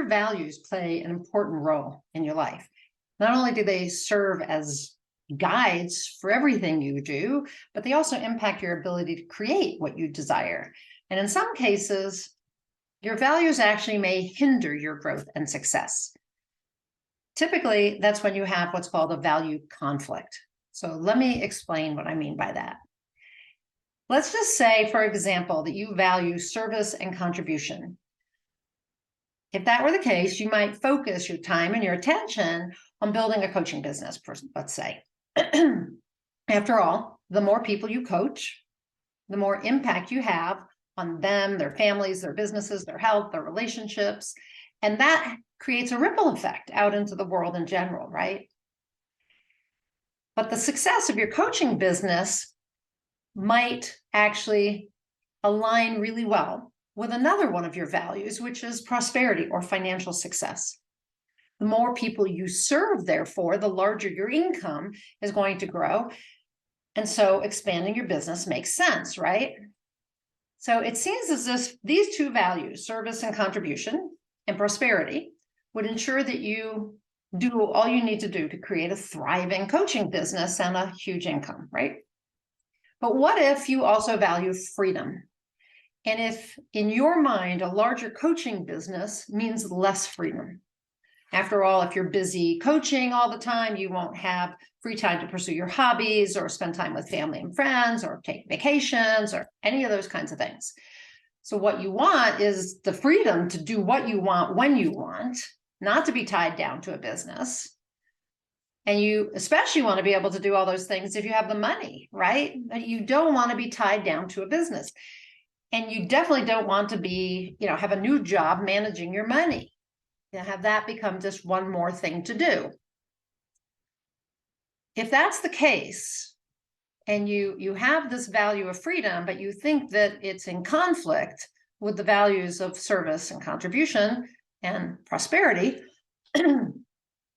your values play an important role in your life. Not only do they serve as guides for everything you do, but they also impact your ability to create what you desire. And in some cases, your values actually may hinder your growth and success. Typically, that's when you have what's called a value conflict. So let me explain what I mean by that. Let's just say, for example, that you value service and contribution. If that were the case, you might focus your time and your attention on building a coaching business, let's say. After all, the more people you coach, the more impact you have on them, their families, their businesses, their health, their relationships. And that creates a ripple effect out into the world in general, right? But the success of your coaching business might actually align really well with another one of your values, which is prosperity or financial success. The more people you serve, therefore, the larger your income is going to grow. And so expanding your business makes sense, right? So it seems as if these two values, service and contribution and prosperity, would ensure that you do all you need to do to create a thriving coaching business and a huge income, right? But what if you also value freedom? And if in your mind, a larger coaching business means less freedom? After all, if you're busy coaching all the time, you won't have free time to pursue your hobbies or spend time with family and friends or take vacations or any of those kinds of things. So what you want is the freedom to do what you want when you want, not to be tied down to a business. And you especially want to be able to do all those things if you have the money, right? You don't want to be tied down to a business. And you definitely don't want to be, have a new job managing your money. Have that become just one more thing to do. If that's the case, and you have this value of freedom, but you think that it's in conflict with the values of service and contribution and prosperity,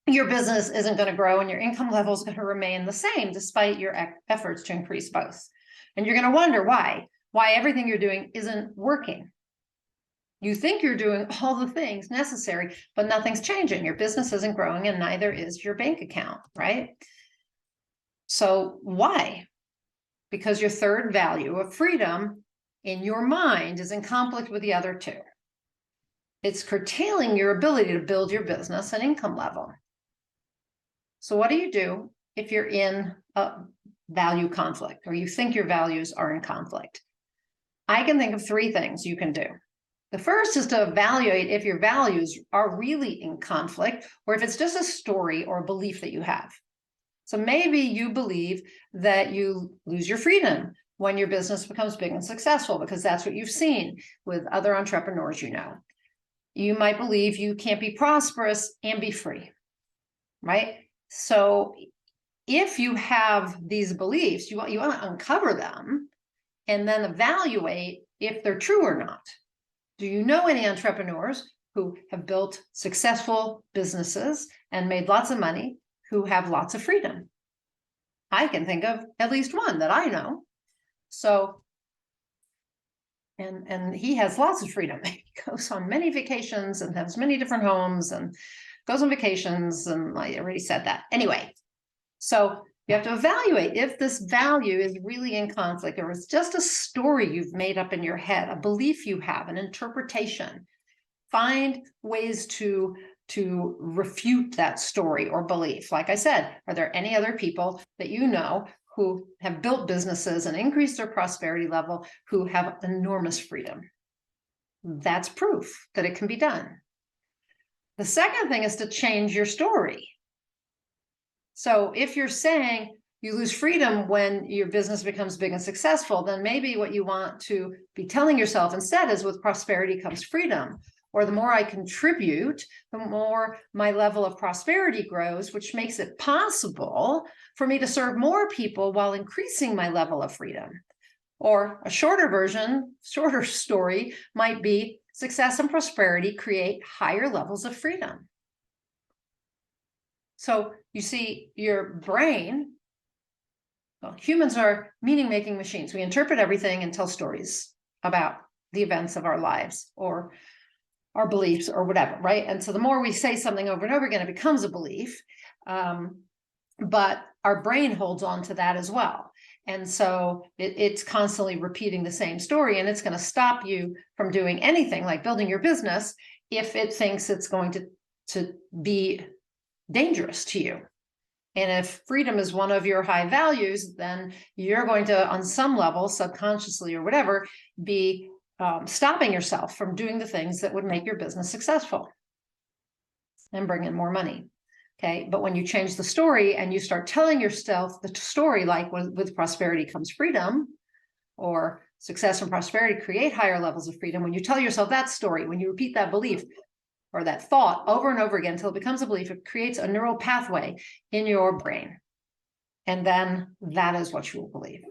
your business isn't going to grow and your income level is going to remain the same despite your efforts to increase both. And you're going to wonder why everything you're doing isn't working. You think you're doing all the things necessary, but nothing's changing. Your business isn't growing and neither is your bank account, right? So why? Because your third value of freedom in your mind is in conflict with the other two. It's curtailing your ability to build your business and income level. So what do you do if you're in a value conflict or you think your values are in conflict? I can think of three things you can do. The first is to evaluate if your values are really in conflict or if it's just a story or a belief that you have. So maybe you believe that you lose your freedom when your business becomes big and successful because that's what you've seen with other entrepreneurs you know. You might believe you can't be prosperous and be free, right? So if you have these beliefs, you want to uncover them and then evaluate if they're true or not. Do you know any entrepreneurs who have built successful businesses and made lots of money who have lots of freedom? I can think of at least one that I know. So, and he has lots of freedom. He goes on many vacations and has many different homes and goes on vacations. And I already said that. Anyway, so you have to evaluate if this value is really in conflict or it's just a story you've made up in your head, a belief you have, an interpretation. Find ways to refute that story or belief. Like I said, are there any other people that you know who have built businesses and increased their prosperity level who have enormous freedom? That's proof that it can be done. The second thing is to change your story. So if you're saying you lose freedom when your business becomes big and successful, then maybe what you want to be telling yourself instead is with prosperity comes freedom. Or the more I contribute, the more my level of prosperity grows, which makes it possible for me to serve more people while increasing my level of freedom. Or a shorter version, shorter story might be success and prosperity create higher levels of freedom. So you see, your brain, well, humans are meaning-making machines. We interpret everything and tell stories about the events of our lives or our beliefs or whatever, right? And so the more we say something over and over again, it becomes a belief. But our brain holds on to that as well. And so it's constantly repeating the same story, and it's going to stop you from doing anything like building your business if it thinks it's going to be dangerous to you. And if freedom is one of your high values, then you're going to, on some level, subconsciously or whatever, be stopping yourself from doing the things that would make your business successful and bring in more money. Okay. But when you change the story and you start telling yourself the story, like with prosperity comes freedom, or success and prosperity create higher levels of freedom, when you tell yourself that story, when you repeat that belief or that thought over and over again until it becomes a belief, it creates a neural pathway in your brain. And then that is what you will believe.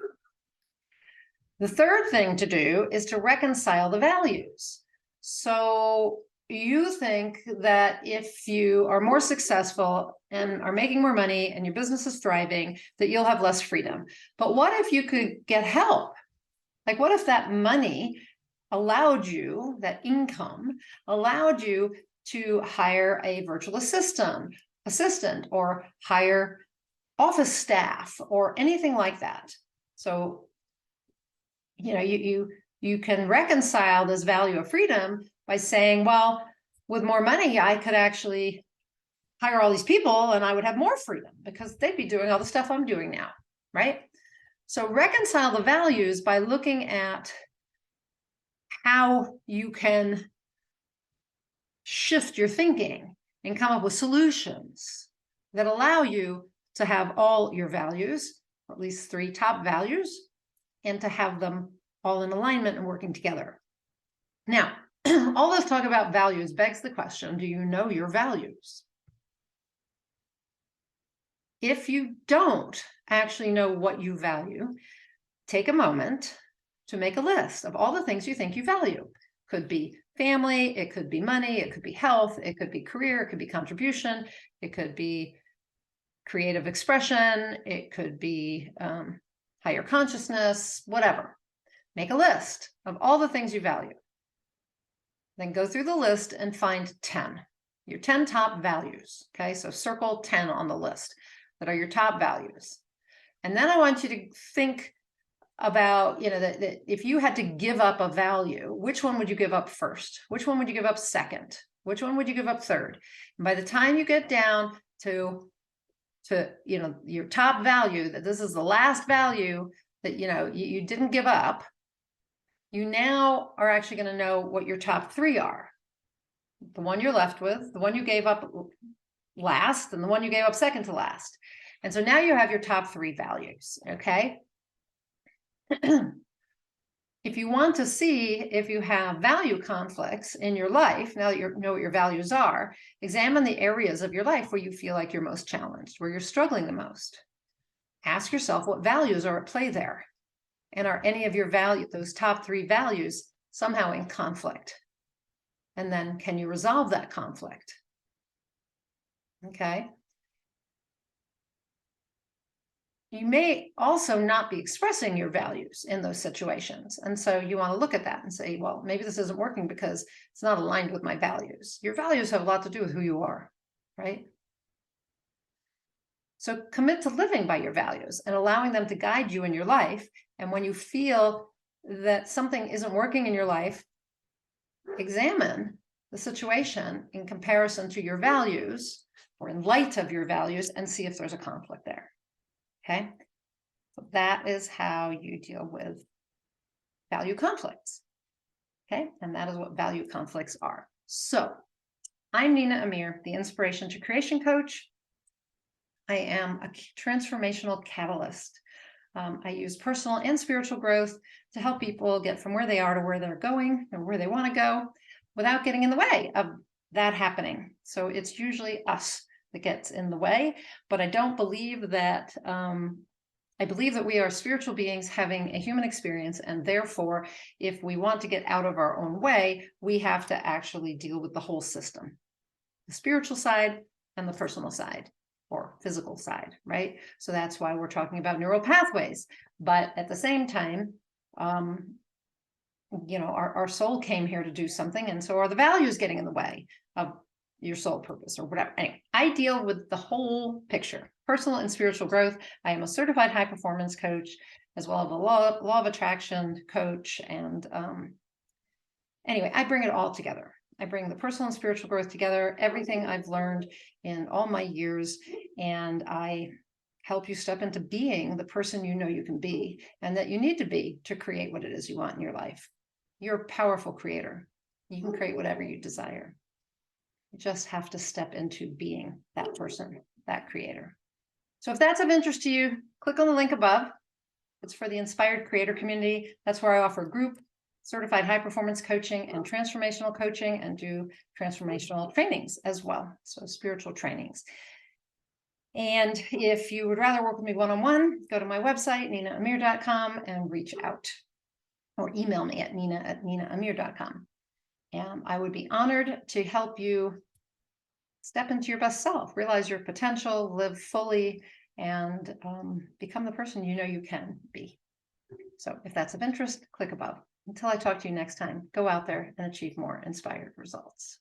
The third thing to do is to reconcile the values. So you think that if you are more successful and are making more money and your business is thriving, that you'll have less freedom. But what if you could get help? Like, what if that money allowed you, that income allowed you to hire a virtual assistant, or hire office staff or anything like that? So, you can reconcile this value of freedom by saying, well, with more money, I could actually hire all these people and I would have more freedom because they'd be doing all the stuff I'm doing now, right? So reconcile the values by looking at how you can shift your thinking and come up with solutions that allow you to have all your values, or at least 3 top values, and to have them all in alignment and working together. Now, all this talk about values begs the question, do you know your values? If you don't actually know what you value, take a moment to make a list of all the things you think you value. Could be family, it could be money, it could be health, it could be career, it could be contribution, it could be creative expression, it could be higher consciousness, whatever. Make a list of all the things you value. Then go through the list and find 10, your 10 top values. Okay, so circle 10 on the list that are your top values. And then I want you to think about, that if you had to give up a value, which one would you give up first? Which one would you give up second? Which one would you give up third? And by the time you get down to your top value, that this is the last value that, you didn't give up, you now are actually going to know what your top 3 are. The one you're left with, the one you gave up last, and the one you gave up second to last. And so now you have your top 3 values, okay? If you want to see if you have value conflicts in your life, now that you know what your values are, examine the areas of your life where you feel like you're most challenged, where you're struggling the most. Ask yourself what values are at play there. And are any of your those top 3 values somehow in conflict? And then can you resolve that conflict? Okay. You may also not be expressing your values in those situations. And so you want to look at that and say, well, maybe this isn't working because it's not aligned with my values. Your values have a lot to do with who you are, right? So commit to living by your values and allowing them to guide you in your life. And when you feel that something isn't working in your life, examine the situation in comparison to your values or in light of your values and see if there's a conflict there. Okay, so that is how you deal with value conflicts. Okay, and that is what value conflicts are. So I'm Nina Amir, the Inspiration to Creation Coach. I am a transformational catalyst. I use personal and spiritual growth to help people get from where they are to where they're going or where they want to go without getting in the way of that happening. So it's usually us that gets in the way, but I don't believe that, I believe that we are spiritual beings having a human experience, and therefore, if we want to get out of our own way, we have to actually deal with the whole system, the spiritual side and the personal side or physical side, right? So that's why we're talking about neural pathways. But at the same time, our soul came here to do something, and so are the values getting in the way of your soul purpose or whatever. Anyway, I deal with the whole picture, personal and spiritual growth. I am a certified high performance coach, as well as a law of attraction coach. And anyway, I bring it all together. I bring the personal and spiritual growth together, everything I've learned in all my years, and I help you step into being the person you know you can be and that you need to be to create what it is you want in your life. You're a powerful creator. You can create whatever you desire. You just have to step into being that person, that creator. So if that's of interest to you, click on the link above. It's for the Inspired Creator community. That's where I offer group, certified high performance coaching and transformational coaching, and do transformational trainings as well. So spiritual trainings. And if you would rather work with me one-on-one, go to my website, ninaamir.com, and reach out, or email me at nina@ninaamir.com. And I would be honored to help you step into your best self, realize your potential, live fully, and become the person you know you can be. So if that's of interest, click above. Until I talk to you next time, go out there and achieve more inspired results.